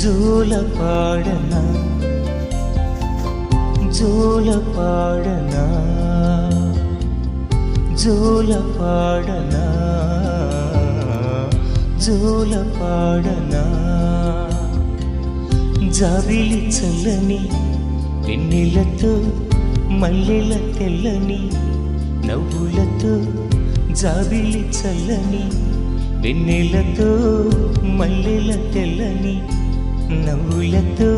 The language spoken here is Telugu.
జోల పాడనా జోల పాడనా జోల పాడనా జోల పాడనా జాబిలి చల్లని వెన్నెలతో మల్లెల తెల్లని నవ్వులతో జాబిలి చల్లని వెన్నెలతో మల్లెల తెల్లని నవ్వులతో